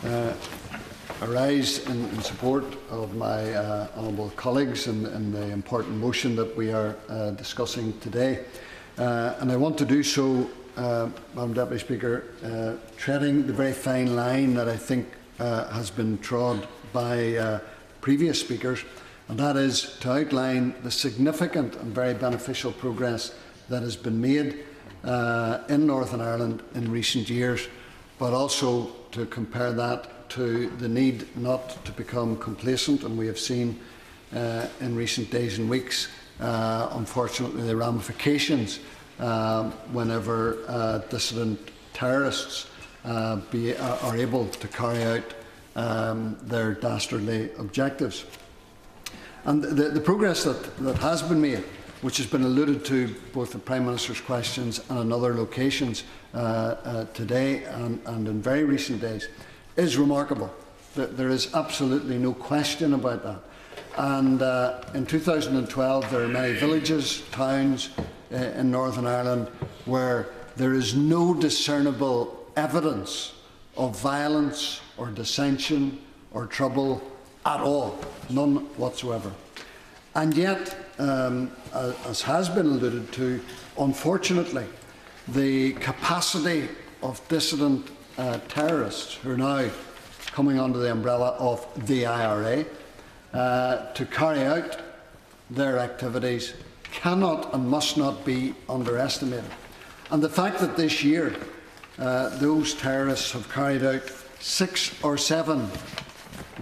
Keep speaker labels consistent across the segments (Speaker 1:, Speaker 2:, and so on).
Speaker 1: I rise in support of my honourable colleagues in the important motion that we are discussing today. And I want to do so, Madam Deputy Speaker, treading the very fine line that I think has been trod by previous speakers, and that is to outline the significant and very beneficial progress that has been made in Northern Ireland in recent years, but also to compare that to the need not to become complacent. And we have seen in recent days and weeks, unfortunately, the ramifications whenever dissident terrorists are able to carry out their dastardly objectives. And the progress that has been made, which has been alluded to both the Prime Minister's questions and on other locations today and in very recent days, is remarkable. There is absolutely no question about that. And in 2012, there are many villages, towns in Northern Ireland where there is no discernible evidence of violence or dissension or trouble at all, none whatsoever. And yet, as has been alluded to, unfortunately, the capacity of dissident terrorists who are now coming under the umbrella of the IRA to carry out their activities cannot and must not be underestimated. And the fact that this year those terrorists have carried out 6 or 7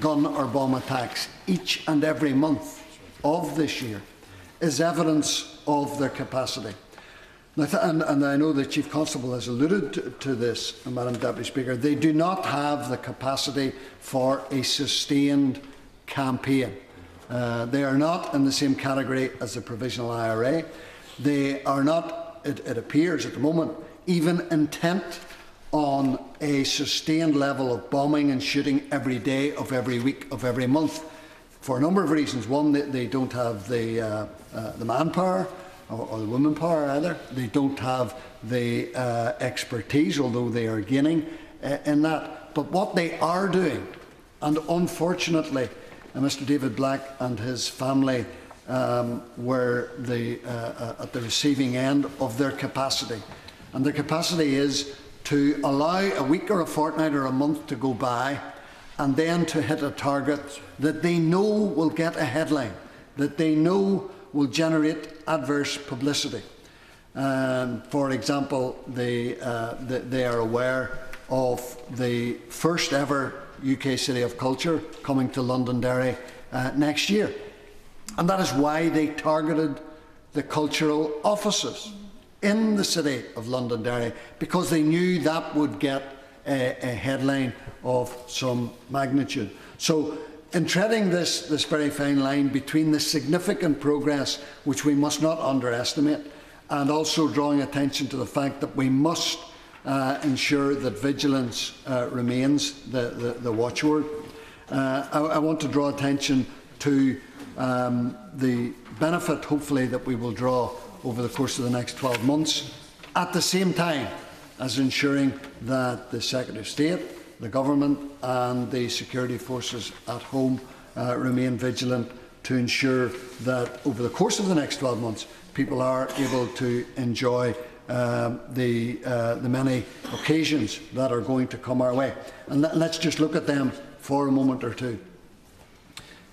Speaker 1: gun or bomb attacks each and every month of this year is evidence of their capacity. And I know the Chief Constable has alluded to this, Madam Deputy Speaker. They do not have the capacity for a sustained campaign. They are not in the same category as the Provisional IRA. They are not, it appears at the moment, even intent on a sustained level of bombing and shooting every day of every week of every month, for a number of reasons. One, they don't have the manpower or the woman power either. They don't have the expertise, although they are gaining in that. But what they are doing, and unfortunately Mr David Black and his family were at the receiving end of their capacity. And their capacity is to allow a week or a fortnight or a month to go by and then to hit a target that they know will get a headline, that they know will generate adverse publicity. For example, they are aware of the first ever UK City of Culture coming to Londonderry next year. And that is why they targeted the cultural offices in the City of Londonderry, because they knew that would get a headline of some magnitude. So, in treading this very fine line between the significant progress, which we must not underestimate, and also drawing attention to the fact that we must ensure that vigilance remains the watchword, I want to draw attention to the benefit, hopefully, that we will draw over the course of the next 12 months, at the same time as ensuring that the Secretary of State, the Government and the security forces at home remain vigilant to ensure that over the course of the next 12 months people are able to enjoy the many occasions that are going to come our way. And let's just look at them for a moment or two.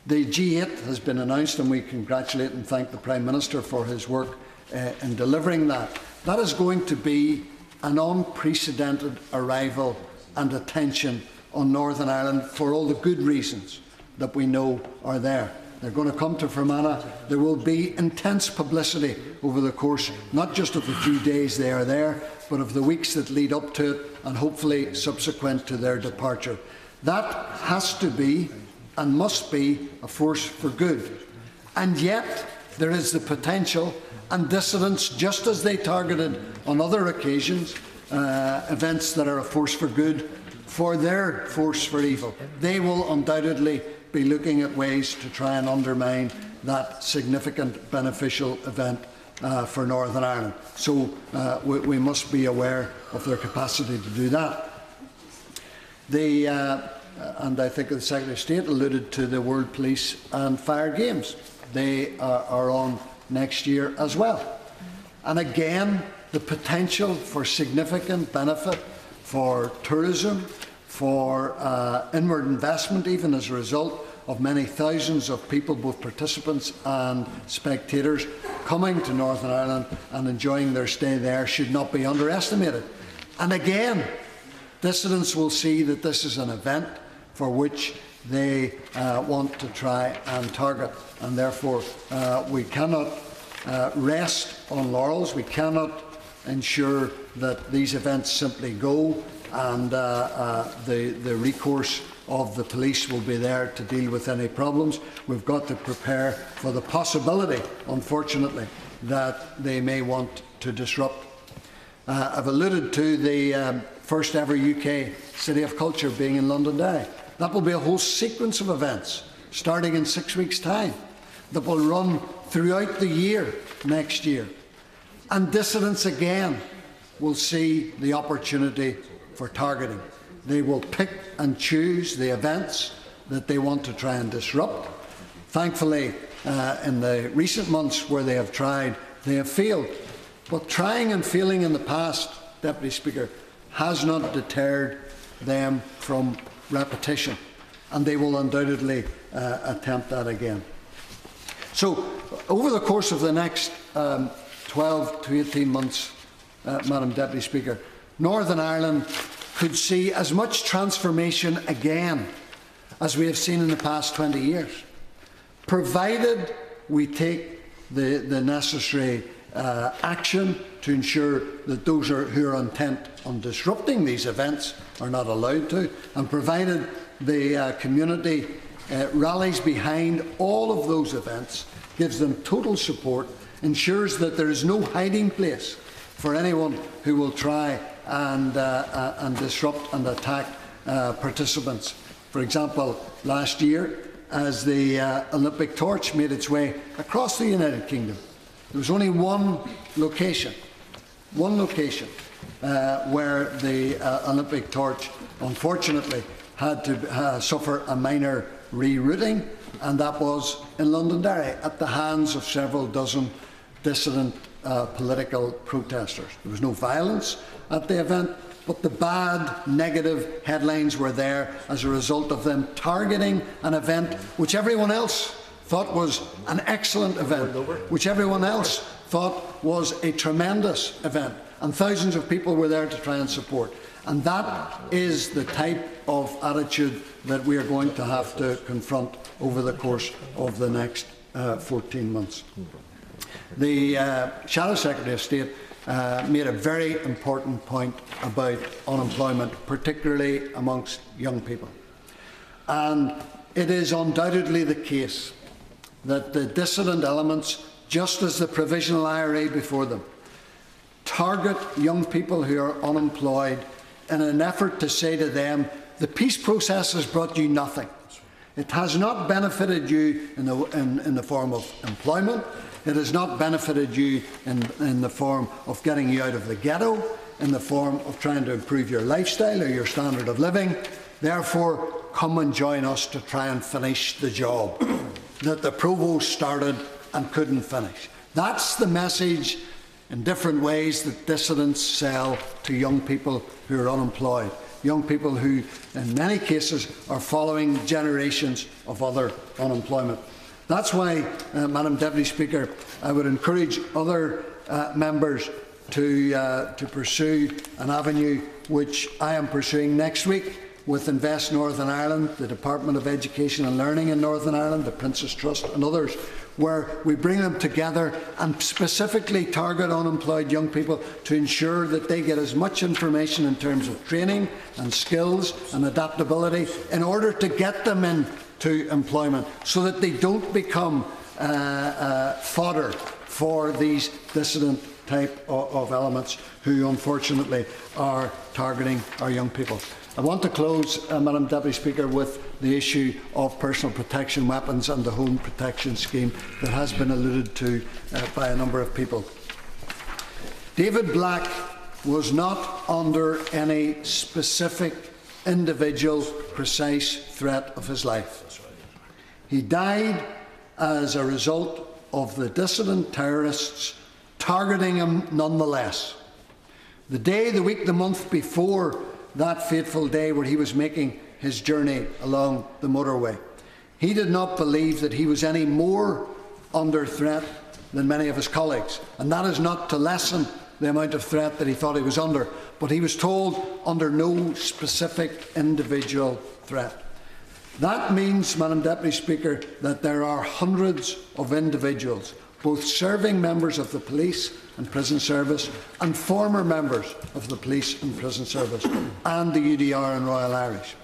Speaker 1: The G8 has been announced, and we congratulate and thank the Prime Minister for his work in delivering that. That is going to be an unprecedented arrival and attention on Northern Ireland for all the good reasons that we know are there. They're going to come to Fermanagh. There will be intense publicity over the course, not just of the few days they are there, but of the weeks that lead up to it and hopefully subsequent to their departure. That has to be and must be a force for good. And yet there is the potential, and dissidents, just as they targeted on other occasions events that are a force for good, for their force for evil. They will undoubtedly be looking at ways to try and undermine that significant beneficial event for Northern Ireland. So we must be aware of their capacity to do that. And I think the Secretary of State alluded to the World Police and Fire Games. They are on next year as well. And again, the potential for significant benefit for tourism, for inward investment, even as a result of many thousands of people, both participants and spectators, coming to Northern Ireland and enjoying their stay there, should not be underestimated. And again, dissidents will see that this is an event for which they want to try and target, and therefore we cannot rest on laurels. We cannot ensure that these events simply go and the recourse of the police will be there to deal with any problems. We've got to prepare for the possibility, unfortunately, that they may want to disrupt. I've alluded to the first ever UK City of Culture being in Londonderry. That will be a whole sequence of events starting in 6 weeks' time that will run throughout the year next year. And dissidents again will see the opportunity for targeting. They will pick and choose the events that they want to try and disrupt. Thankfully, in the recent months where they have tried, they have failed. But trying and failing in the past, Deputy Speaker, has not deterred them from repetition, and they will undoubtedly attempt that again. So, over the course of the next 12 to 18 months, Madam Deputy Speaker, Northern Ireland could see as much transformation again as we have seen in the past 20 years, provided we take the necessary action to ensure that those who are intent on disrupting these events are not allowed to, and provided the community rallies behind all of those events, gives them total support, ensures that there is no hiding place for anyone who will try and disrupt and attack participants. For example, last year, as the Olympic torch made its way across the United Kingdom, there was only one location where the Olympic torch, unfortunately, had to suffer a minor rerouting, and that was in Londonderry at the hands of several dozen dissident political protesters. There was no violence at the event, but the bad, negative headlines were there as a result of them targeting an event which everyone else thought was an excellent event, which everyone else thought was a tremendous event, and thousands of people were there to try and support. And that is the type of attitude that we are going to have to confront over the course of the next 14 months. The Shadow Secretary of State made a very important point about unemployment, particularly amongst young people. And it is undoubtedly the case that the dissident elements, just as the provisional IRA before them, target young people who are unemployed in an effort to say to them, the peace process has brought you nothing. It has not benefited you in the form of employment. It has not benefited you in the form of getting you out of the ghetto, in the form of trying to improve your lifestyle or your standard of living. Therefore, come and join us to try and finish the job that the Provost started and couldn't finish. That's the message in different ways that dissidents sell to young people who are unemployed. Young people who, in many cases, are following generations of other unemployment. That's why, Madam Deputy Speaker, I would encourage other members to pursue an avenue which I am pursuing next week with Invest Northern Ireland, the Department of Education and Learning in Northern Ireland, the Prince's Trust and others, where we bring them together and specifically target unemployed young people to ensure that they get as much information in terms of training and skills and adaptability in order to get them into employment, so that they don't become fodder for these dissident type of elements who unfortunately are targeting our young people. I want to close, Madam Deputy Speaker, with the issue of personal protection weapons and the home protection scheme that has been alluded to by a number of people. David Black was not under any specific individual precise threat of his life. He died as a result of the dissident terrorists targeting him nonetheless. The day, the week, the month before that fateful day where he was making his journey along the motorway, he did not believe that he was any more under threat than many of his colleagues. And that is not to lessen the amount of threat that he thought he was under, but he was told under no specific individual threat. That means, Madam Deputy Speaker, that there are hundreds of individuals, both serving members of the police and prison service and former members of the police and prison service and the UDR and Royal Irish,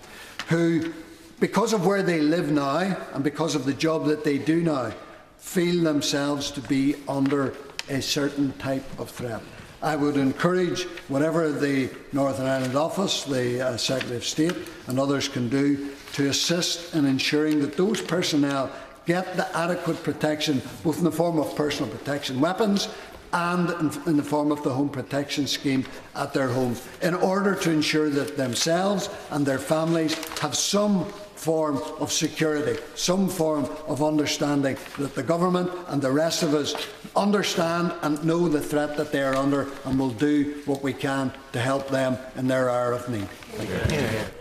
Speaker 1: who, because of where they live now and because of the job that they do now, feel themselves to be under a certain type of threat. I would encourage whatever the Northern Ireland Office, the Secretary of State and others can do to assist in ensuring that those personnel get the adequate protection, both in the form of personal protection weapons and in the form of the Home Protection Scheme at their homes, in order to ensure that themselves and their families have some form of security, some form of understanding that the government and the rest of us understand and know the threat that they are under, and will do what we can to help them in their hour of need. Thank you.